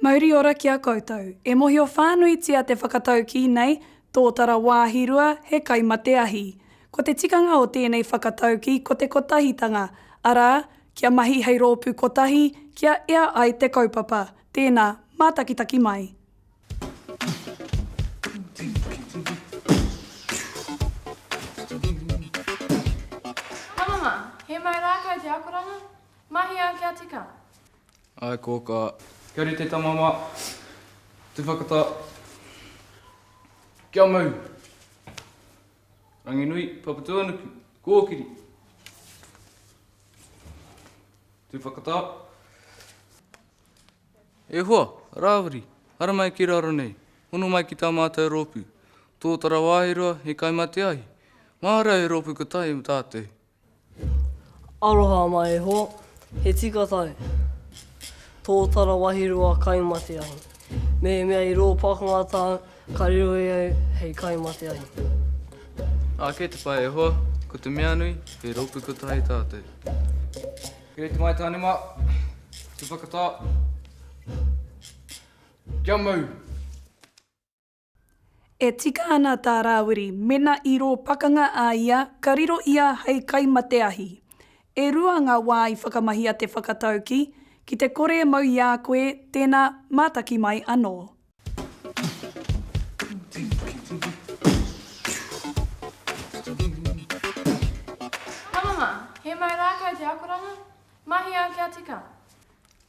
Mauri ora ki a koutou, e mohi o whānui tia te whakatau ki nei, tōtara wāhirua he kaimate ahi. Ko te tikanga o tēnei whakatau ki ko te kotahitanga, arā, kia mahi hei rōpū kotahi, kia ea ai te kaupapa. Tēnā, mātakitaki mai. Mama, he mai rākau te akoranga? Mahi a kia tika? Ai kōka, kia ori te tamama, te whakata, kia mau. Ranginui, papatuanuku, kōkiri. Te whakata. E hoa, rāwari, hara mai ki raro nei, hono mai ki tā mātou rōpū. Tōtara wāhirua, he kaimate ahi. Mahara e rōpū ko tai tātei. Aroha mai e hoa, he tika tai. Tōtara wahirua kaimate ahi. Me mea i rō pakanga tā, ka riro e au hei kaimate ahi. Kei te pai e hoa, ko te mea nui, he rōpū ko tai tātei. Kei te mai tāne mā, te whakata. Kia mau. E tika ana tā rāwiri, mena i rō pakanga a ia, ka riro ia hei kaimate ahi. E rua ngā wā i whakamahia te whakatau ki te kore mau i a koe, tēnā mātaki mai anō. Mama, he mai rākau te akoranga? Mahi a kia tika?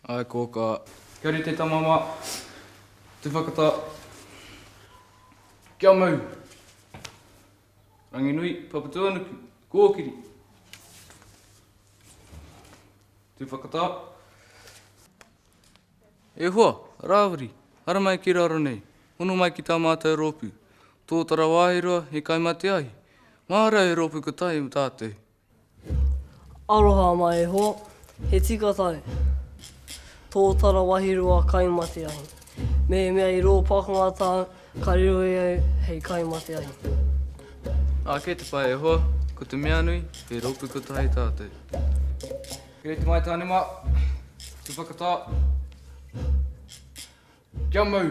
Ai kōka, kia ori te tamama, te whakata. Kia mau. Ranginui, papatuanuku, kōkiri. Te whakata. E hoa, rāwari, hara mai ki raro nei, hono mai ki tā mātou rōpū. Tōtara wāhirua, he kaimate ahi. Mahara e rōpū ko tai tātei. Aroha mai e hoa, he tika tai. Tōtara wahirua kaimate ahi. Me mea i rō pakanga tā, ka riro e au hei kaimate ahi. Kei te pai e hoa, ko te mea nui, he rōpū ko tai tātei. Kei te mai tāne mā, te whakata. Kia mau.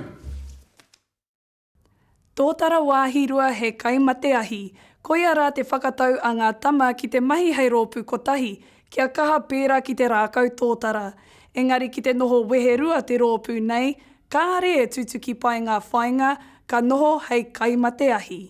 Tōtara wāhirua he kaimate ahi. Koia rā te whakatau a ngā tama ki te mahi hei rōpū kotahi, kia kaha pērā ki te rākau tōtara. Engari ki te noho weherua te rōpū nei, kāre e tutuki pai ngā whainga, ka noho hei kaimate ahi.